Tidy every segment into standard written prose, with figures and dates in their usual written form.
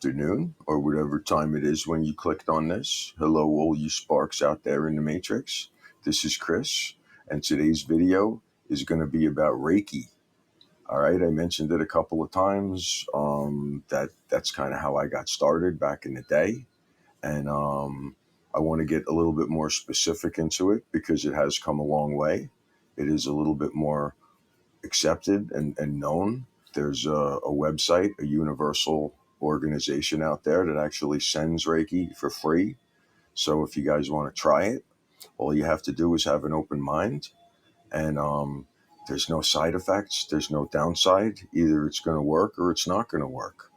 afternoon, or whatever time it is when you clicked on this. Hello, all you sparks out there in the Matrix. This is Chris, and today's video is going to be about Reiki. All right, I mentioned it a couple of times. That's kind of how I got started back in the day, and I want to get a little bit more specific into it because it has come a long way. It is a little bit more accepted and known. There's a website, a universal organization out there that actually sends Reiki for free. So if you guys want to try it, all you have to do is have an open mind, and there's no side effects. There's no downside. Either it's going to work or it's not going to work.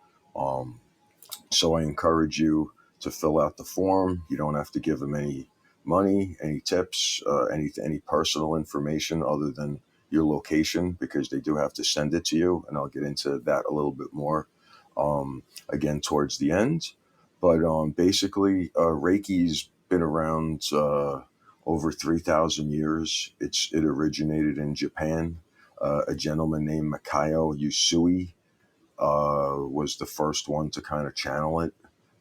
So I encourage you to fill out the form. You don't have to give them any money, any tips, any personal information other than your location, because they do have to send it to you. And I'll get into that a little bit more again towards the end. But basically, Reiki's been around over 3,000 years. It originated in Japan. A gentleman named Mikao Usui was the first one to kind of channel it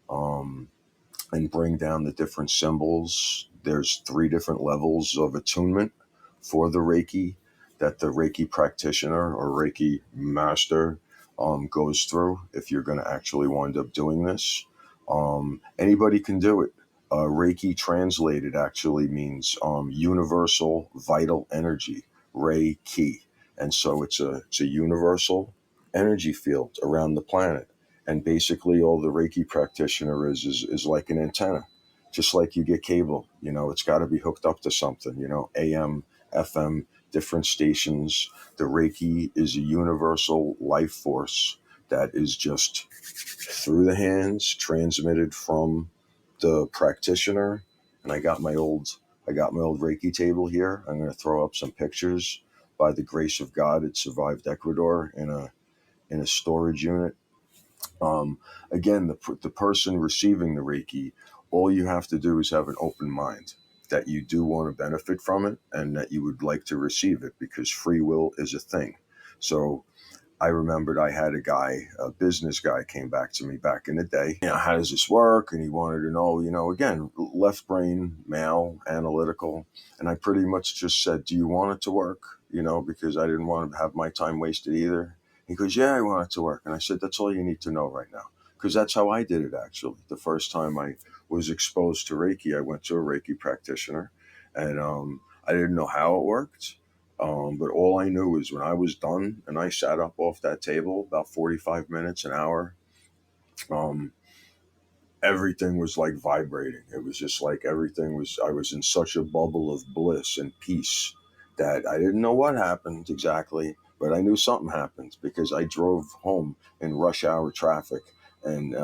and bring down the different symbols. There's 3 different levels of attunement for the Reiki that the Reiki practitioner or Reiki master goes through if you're going to actually wind up doing this. Anybody can do it. Reiki translated actually means universal vital energy, Reiki. And so it's a universal energy field around the planet. And basically all the Reiki practitioner is like an antenna. Just like you get cable, it's got to be hooked up to something, AM, FM, different stations. The Reiki is a universal life force that is just through the hands, transmitted from the practitioner. And I got my old Reiki table here. I'm going to throw up some pictures. By the grace of God, it survived Ecuador in a storage unit. Again, the person receiving the Reiki, all you have to do is have an open mind that you do want to benefit from it and that you would like to receive it, because free will is a thing. So I remembered I had a business guy came back to me back in the day. How does this work? And he wanted to know, again, left brain, male, analytical. And I pretty much just said, do you want it to work? Because I didn't want to have my time wasted either. He goes, yeah, I want it to work. And I said, that's all you need to know right now. Because that's how I did it, actually. The first time I was exposed to Reiki, I went to a Reiki practitioner. And I didn't know how it worked. But all I knew is when I was done and I sat up off that table, about 45 minutes, an hour, everything was like vibrating. It was just like I was in such a bubble of bliss and peace that I didn't know what happened exactly, but I knew something happened because I drove home in rush hour traffic and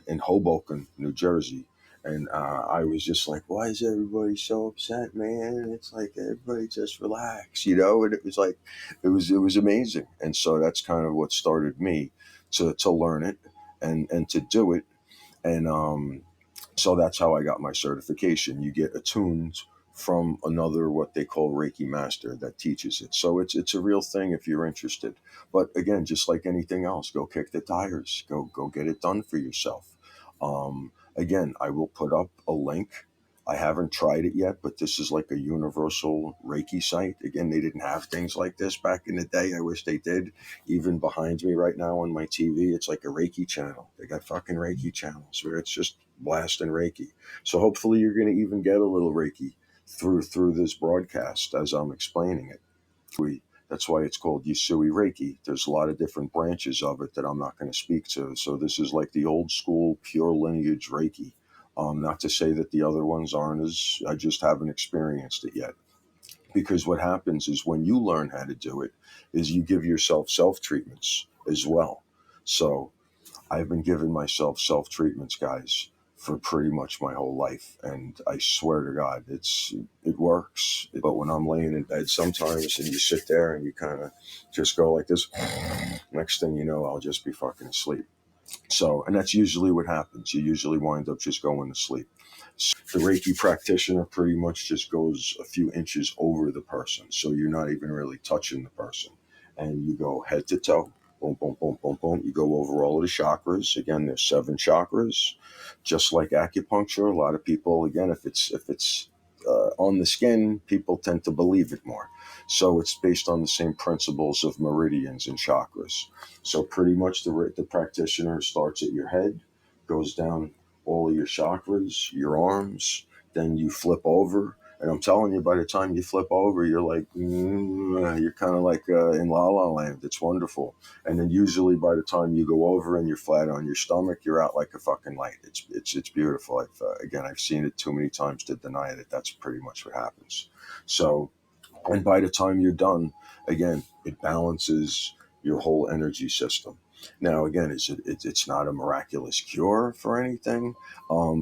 in Hoboken, New Jersey. And I was just like, why is everybody so upset, man? It's like, everybody just relax, And it was like, it was amazing. And so that's kind of what started me to learn it and to do it. And so that's how I got my certification. You get attuned from another, what they call Reiki master, that teaches it. So it's a real thing if you're interested. But again, just like anything else, go kick the tires. Go get it done for yourself. Again, I will put up a link. I haven't tried it yet, but this is like a universal Reiki site. Again, they didn't have things like this back in the day. I wish they did. Even behind me right now on my TV, it's like a Reiki channel. They got fucking Reiki channels where it's just blasting Reiki. So hopefully you're going to even get a little Reiki through this broadcast as I'm explaining it. That's why it's called Usui Reiki. There's a lot of different branches of it that I'm not going to speak to. So this is like the old school pure lineage Reiki. Not to say that the other ones aren't I just haven't experienced it yet. Because what happens is when you learn how to do it is you give yourself self-treatments as well. So I've been giving myself self-treatments, guys, for pretty much my whole life. And I swear to God, it works. But when I'm laying in bed sometimes and you sit there and you kind of just go like this, next thing you know, I'll just be fucking asleep. So, and that's usually what happens. You usually wind up just going to sleep. The Reiki practitioner pretty much just goes a few inches over the person. So you're not even really touching the person. And you go head to toe. boom, boom, boom, boom, boom. You go over all of the chakras. Again, there's 7 chakras, just like acupuncture. A lot of people, again, if it's on the skin, people tend to believe it more. So it's based on the same principles of meridians and chakras. So pretty much the practitioner starts at your head, goes down all of your chakras, your arms, then you flip over. And I'm telling you, by the time you flip over, you're like, you're kind of like in La La Land. It's wonderful. And then usually by the time you go over and you're flat on your stomach, you're out like a fucking light. It's beautiful. I've seen it too many times to deny it. That's pretty much what happens. So, and by the time you're done, again, it balances your whole energy system. Now, again, it's not a miraculous cure for anything.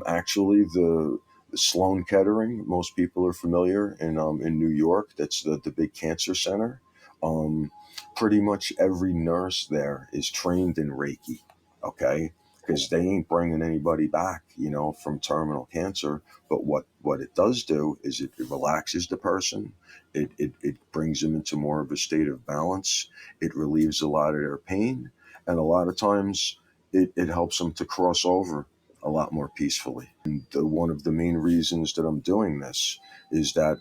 Actually, the Sloan Kettering, most people are familiar in New York. That's the big cancer center. Um, Pretty much every nurse there is trained in Reiki. Okay, because they ain't bringing anybody back, from terminal cancer. But what it does do is it relaxes the person. It brings them into more of a state of balance. It relieves a lot of their pain. And a lot of times it helps them to cross over a lot more peacefully. And one of the main reasons that I'm doing this is that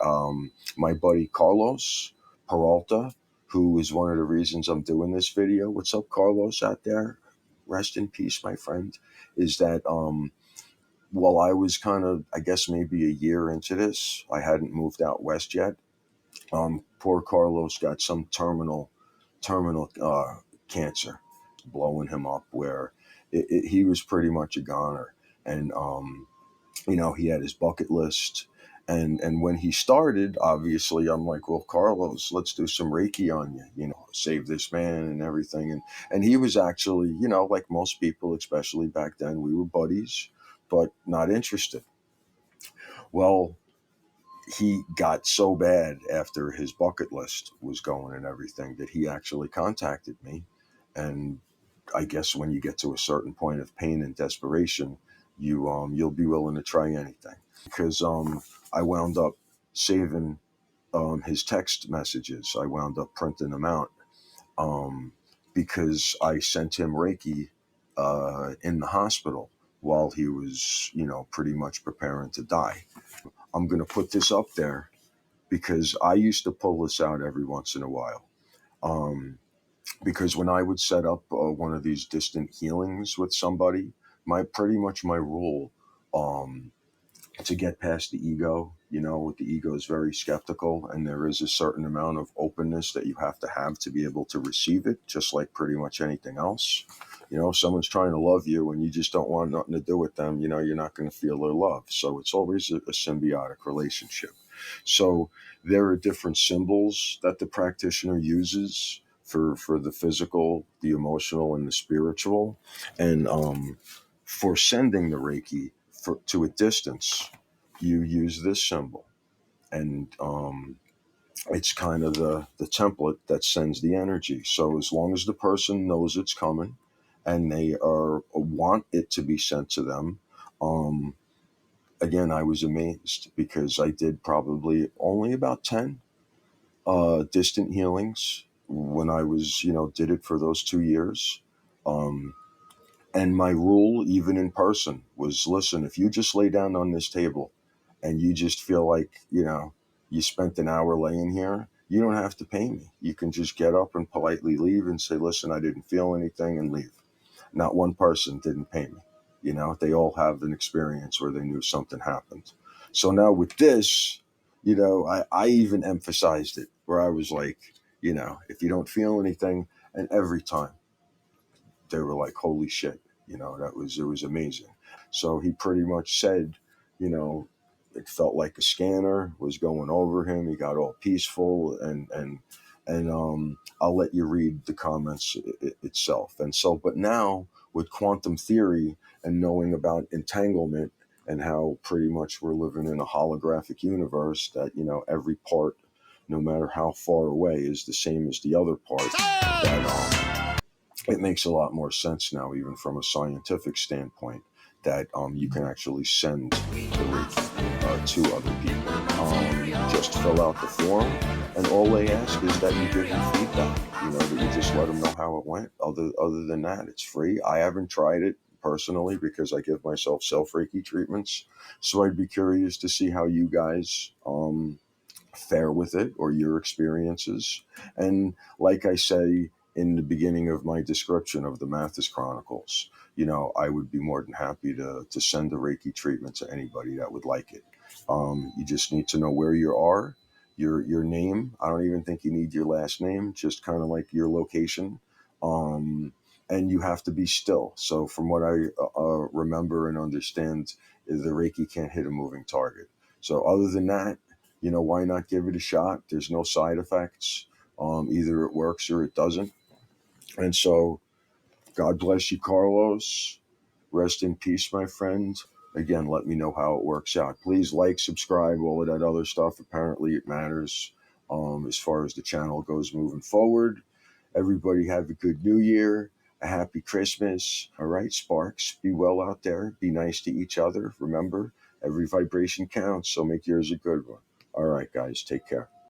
my buddy Carlos Peralta, who is one of the reasons I'm doing this video. What's up, Carlos, out there? Rest in peace, my friend. Is that while I was kind of, I guess, maybe a year into this, I hadn't moved out west yet. Poor Carlos got some terminal cancer blowing him up, where he was pretty much a goner. And he had his bucket list. And when he started, obviously, I'm like, well, Carlos, let's do some Reiki on you, save this man and everything. And he was actually, like most people, especially back then, we were buddies, but not interested. Well, he got so bad after his bucket list was going and everything that he actually contacted me. And I guess when you get to a certain point of pain and desperation, you'll be willing to try anything. Because I wound up saving his text messages. I wound up printing them out because I sent him Reiki in the hospital while he was, pretty much preparing to die. I'm going to put this up there because I used to pull this out every once in a while. Because when I would set up one of these distant healings with somebody, pretty much my rule to get past the ego, the ego is very skeptical, and there is a certain amount of openness that you have to be able to receive it, just like pretty much anything else. If someone's trying to love you and you just don't want nothing to do with them, you're not going to feel their love. So it's always a symbiotic relationship. So there are different symbols that the practitioner uses for the physical, the emotional, and the spiritual. And for sending the Reiki to a distance, you use this symbol. And it's kind of the template that sends the energy. So as long as the person knows it's coming and they want it to be sent to them, again, I was amazed because I did probably only about 10 distant healings when I was, did it for those 2 years. And my rule, even in person, was listen, if you just lay down on this table and you just feel like, you spent an hour laying here, you don't have to pay me. You can just get up and politely leave and say, listen, I didn't feel anything, and leave. Not one person didn't pay me. They all have an experience where they knew something happened. So now with this, I even emphasized it where I was like, if you don't feel anything, and every time they were like, holy shit, it was amazing. So he pretty much said, it felt like a scanner was going over him. He got all peaceful, and I'll let you read the comments itself. And so, but now with quantum theory and knowing about entanglement and how pretty much we're living in a holographic universe that, every part, no matter how far away, is the same as the other part, that it makes a lot more sense now, even from a scientific standpoint, that you can actually send the Reiki. to other people. Just fill out the form, and all they ask is that you give them feedback. That you just let them know how it went. Other than that, it's free. I haven't tried it personally because I give myself self Reiki treatments, so I'd be curious to see how you guys fare with it, or your experiences. And like I say in the beginning of my description of the Mathis Chronicles, I would be more than happy to send a Reiki treatment to anybody that would like it. You just need to know where you are, your name. I don't even think you need your last name, just kind of like your location. And you have to be still. So from what I remember and understand, the Reiki can't hit a moving target. So other than that, why not give it a shot? There's no side effects. Either it works or it doesn't. And so, God bless you, Carlos. Rest in peace, my friend. Again, let me know how it works out. Please like, subscribe, all of that other stuff. Apparently, it matters as far as the channel goes moving forward. Everybody have a good New Year. A happy Christmas. All right, Sparks. Be well out there. Be nice to each other. Remember, every vibration counts, so make yours a good one. All right, guys, take care.